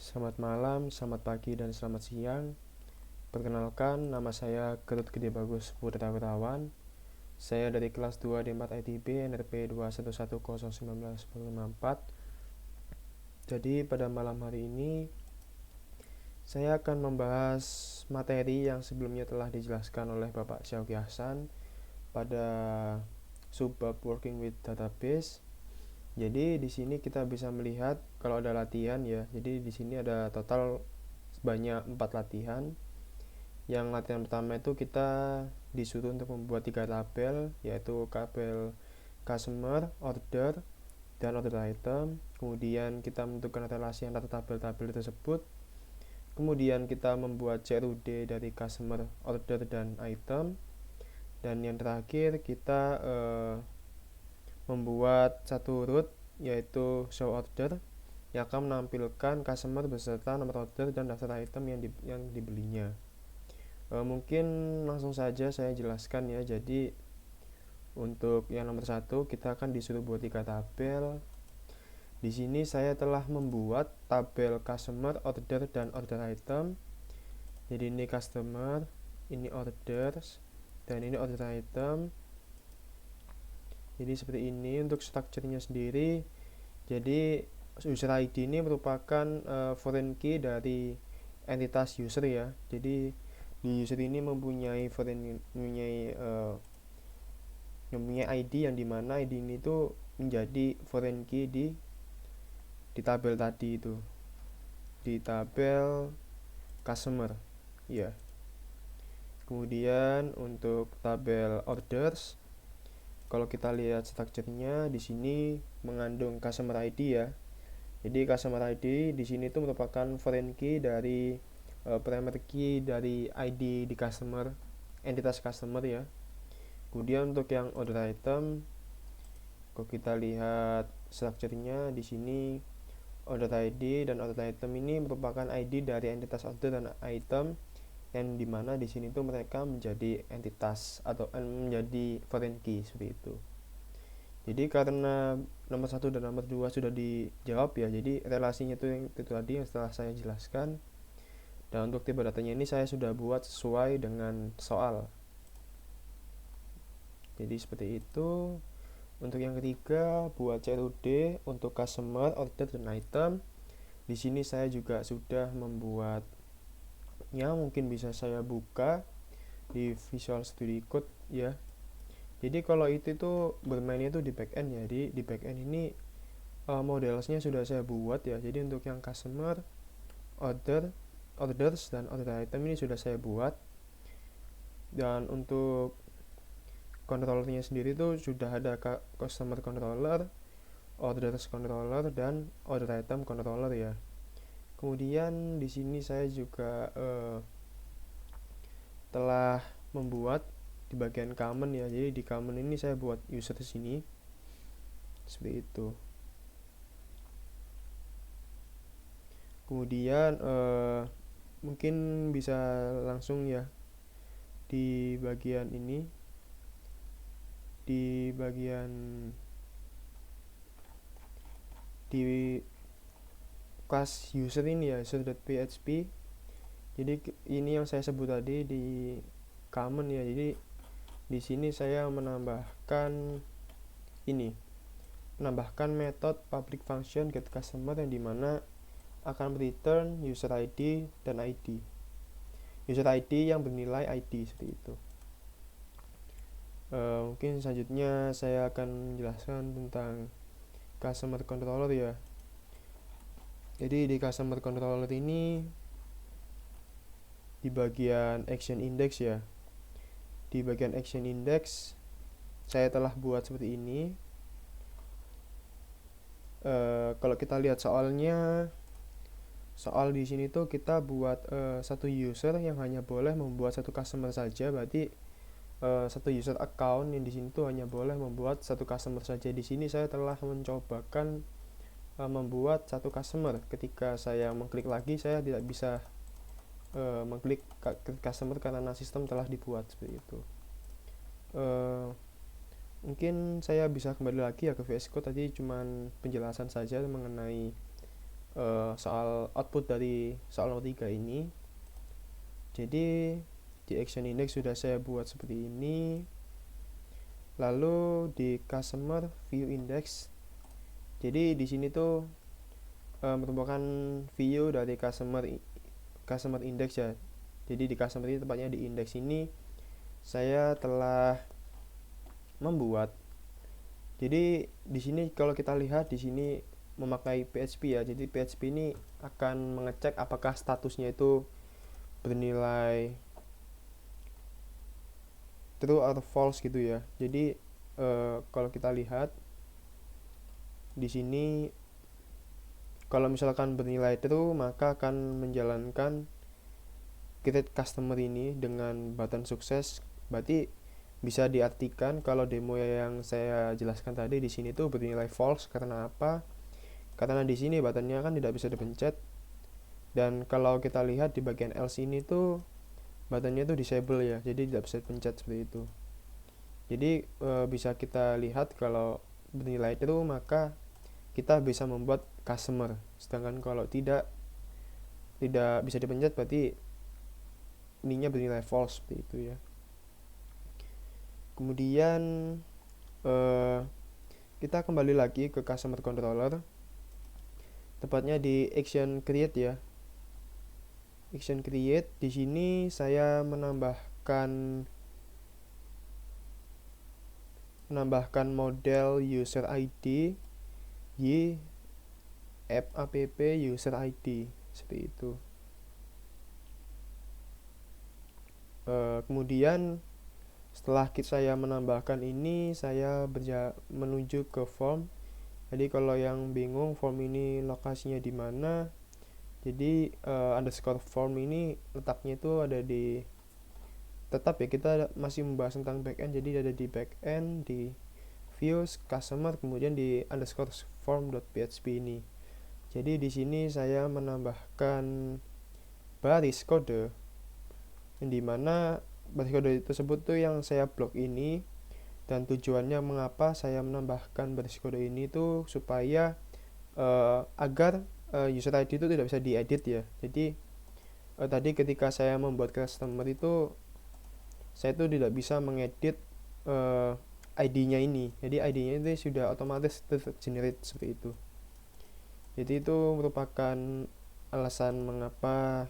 Selamat malam, selamat pagi, dan selamat siang. Perkenalkan, nama saya Gerut Gede Bagus Putra Wirawan. Saya dari kelas 2 D4 ITB NRP 21101901954. Jadi pada malam hari ini saya akan membahas materi yang sebelumnya telah dijelaskan oleh Bapak Syauqi Hasan pada subbab Working with Database. Jadi di sini kita bisa melihat kalau ada latihan ya. Jadi di sini ada total sebanyak 4 latihan. Yang latihan pertama itu kita disuruh untuk membuat 3 tabel, yaitu tabel customer, order, dan order item. Kemudian kita menentukan relasi antara tabel-tabel tersebut. Kemudian kita membuat CRUD dari customer, order, dan item. Dan yang terakhir kita membuat satu root, yaitu show order, yang akan menampilkan customer beserta nomor order dan daftar item yang dibelinya. Mungkin langsung saja saya jelaskan ya. Jadi untuk yang nomor 1 kita akan disuruh buat 3 tabel. Di sini saya telah membuat tabel customer, order, dan order item. Jadi ini customer, ini orders, dan ini order item. Jadi seperti ini untuk strukturnya sendiri. Jadi user ID ini merupakan foreign key dari entitas user ya. Jadi di user ini mempunyai ID yang dimana ID ini tuh menjadi foreign key di tabel tadi itu, di tabel customer ya. Kemudian untuk tabel orders, kalau kita lihat strukturnya di sini mengandung customer ID ya. Jadi customer ID di sini tuh merupakan foreign key dari primary key dari ID di customer, entitas customer ya. Kemudian untuk yang order item, kalau kita lihat strukturnya di sini order ID dan order item ini merupakan ID dari entitas order dan item, yang dimana di sini tuh mereka menjadi entitas atau menjadi foreign key seperti itu. Jadi karena nomor 1 dan nomor 2 sudah dijawab ya, jadi relasinya itu yang itu tadi yang setelah saya jelaskan. Dan untuk tipe datanya ini saya sudah buat sesuai dengan soal. Jadi seperti itu. Untuk yang ketiga, buat CRUD untuk customer, order, dan item. Di sini saya juga sudah membuatnya, mungkin bisa saya buka di Visual Studio Code ya. Jadi kalau itu tuh bermainnya tuh di backend ya. Jadi di backend ini modelsnya sudah saya buat ya. Jadi untuk yang customer, orders, dan order item ini sudah saya buat. Dan untuk controllernya sendiri tuh sudah ada customer controller, orders controller, dan order item controller ya. Kemudian di sini saya juga telah membuat di bagian common ya. Jadi di common ini saya buat user di sini seperti itu. Kemudian mungkin bisa langsung ya di bagian ini, di bagian di kelas user ini ya, user.php. Jadi ini yang saya sebut tadi di common ya. Jadi di sini saya menambahkan metode public function get customer yang dimana akan return user ID dan ID. User ID yang bernilai ID seperti itu. Mungkin selanjutnya saya akan menjelaskan tentang customer controller ya. Jadi di customer controller ini di bagian action index ya. Di bagian action index saya telah buat seperti ini. Kalau kita lihat soal di sini tuh kita buat satu user yang hanya boleh membuat satu customer saja. Berarti satu user account yang di sini tuh hanya boleh membuat satu customer saja. Di sini saya telah mencobakan membuat satu customer. Ketika saya mengklik lagi saya tidak bisa mengklik customer karena sistem telah dibuat seperti itu. Mungkin saya bisa kembali lagi ya ke VS Code. Tadi cuman penjelasan saja mengenai soal output dari soal nomor 3 ini. Jadi di action index sudah saya buat seperti ini. Lalu di customer view index, jadi di sini tuh merupakan view dari customer index ya. Jadi di customer ini tepatnya di index ini saya telah membuat. Jadi di sini kalau kita lihat di sini memakai PHP ya. Jadi PHP ini akan mengecek apakah statusnya itu bernilai true atau false gitu ya. Jadi kalau kita lihat di sini, kalau misalkan bernilai true maka akan menjalankan create customer ini dengan button sukses. Berarti bisa diartikan kalau demo yang saya jelaskan tadi di sini tuh bernilai false. Karena apa? Karena di sini buttonnya kan tidak bisa dipencet. Dan kalau kita lihat di bagian else ini tuh buttonnya tuh disable ya, jadi tidak bisa dipencet seperti itu. Jadi bisa kita lihat kalau bernilai true maka kita bisa membuat customer. Sedangkan kalau tidak bisa dipencet berarti ininya bernilai false seperti itu ya. Kemudian kita kembali lagi ke customer controller, tepatnya di action create ya. Action create di sini saya menambahkan model user ID y app user ID seperti itu. Kemudian setelah saya menambahkan ini, saya menuju ke form. Jadi kalau yang bingung form ini lokasinya di mana, jadi underscore form ini letaknya itu ada di, tetap ya kita masih membahas tentang backend, jadi ada di backend, di views customer, kemudian di underscore form.php ini. Jadi di sini saya menambahkan baris kode, yang dimana baris kode tersebut tuh yang saya blok ini, dan tujuannya mengapa saya menambahkan baris kode ini tuh supaya agar user ID itu tidak bisa diedit ya. Jadi tadi ketika saya membuat customer itu saya tuh tidak bisa mengedit ID-nya ini. Jadi ID-nya itu sudah otomatis tergenerate seperti itu. Jadi itu merupakan alasan mengapa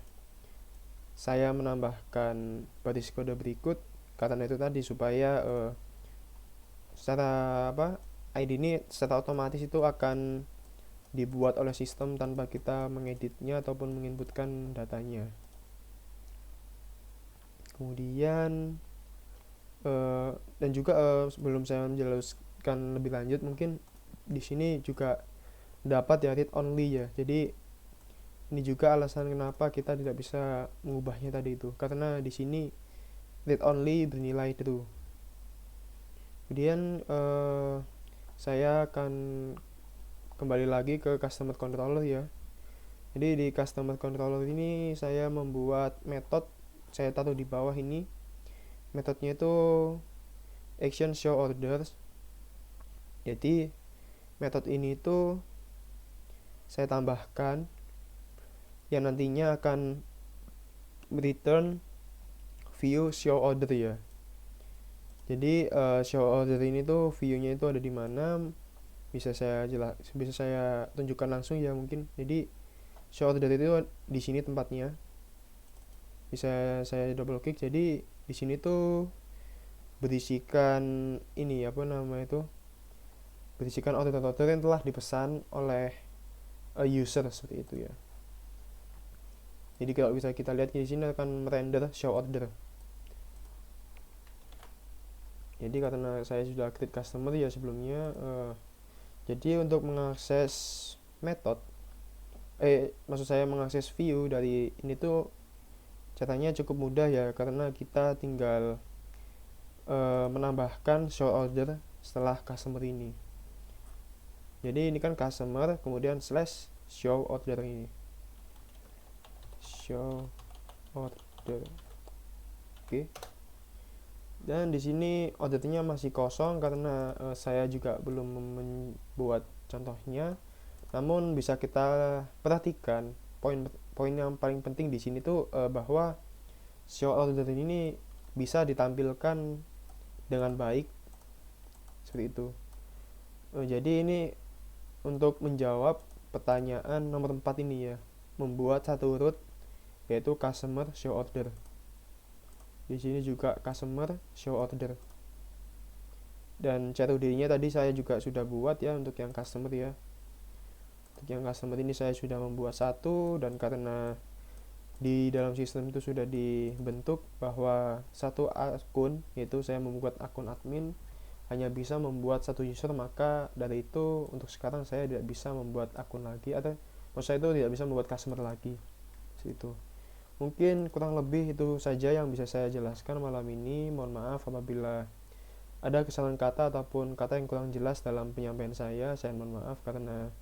saya menambahkan baris kode berikut, karena itu tadi supaya secara ID ini secara otomatis itu akan dibuat oleh sistem tanpa kita mengeditnya ataupun menginputkan datanya. Kemudian dan juga sebelum saya menjelaskan lebih lanjut, mungkin di sini juga dapat ya read only ya. Jadi ini juga alasan kenapa kita tidak bisa mengubahnya tadi itu, karena di sini read only bernilai true. Kemudian saya akan kembali lagi ke customer controller ya. Jadi di customer controller ini saya membuat metode, saya taruh di bawah ini. Metodenya itu action show orders. Jadi metode ini itu saya tambahkan yang nantinya akan return view show order ya. Jadi show order ini tuh view-nya itu ada di mana, bisa saya tunjukkan langsung ya mungkin. Jadi show order itu di sini tempatnya. Bisa saya double klik. Jadi di sini tuh berisikan ini berisikan order-order yang telah dipesan oleh user seperti itu ya. Jadi kalau bisa kita lihat di sini akan merender show order. Jadi karena saya sudah create customer ya sebelumnya, jadi untuk mengakses method, maksud saya mengakses view dari ini tuh caranya cukup mudah ya, karena kita tinggal menambahkan show order setelah customer ini. Jadi ini kan customer, kemudian slash show order ini, show order. Oke. Dan di sini ordernya masih kosong karena saya juga belum membuat contohnya. Namun bisa kita perhatikan poin yang paling penting di sini tuh bahwa show order ini bisa ditampilkan dengan baik seperti itu. Jadi ini untuk menjawab pertanyaan nomor 4 ini ya, membuat satu root yaitu customer show order. Di sini juga customer show order. Dan CRUD-nya tadi saya juga sudah buat ya untuk yang customer ya. Untuk yang customer ini saya sudah membuat satu, dan karena di dalam sistem itu sudah dibentuk bahwa satu akun, yaitu saya membuat akun admin, hanya bisa membuat satu user, maka dari itu untuk sekarang saya tidak bisa membuat akun lagi, atau maksud saya itu tidak bisa membuat customer lagi. Itu mungkin kurang lebih itu saja yang bisa saya jelaskan malam ini. Mohon maaf apabila ada kesalahan kata ataupun kata yang kurang jelas dalam penyampaian saya mohon maaf, karena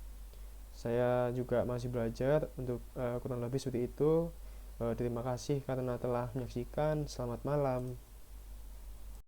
saya juga masih belajar untuk kurang lebih seperti itu. Terima kasih karena telah menyaksikan. Selamat malam.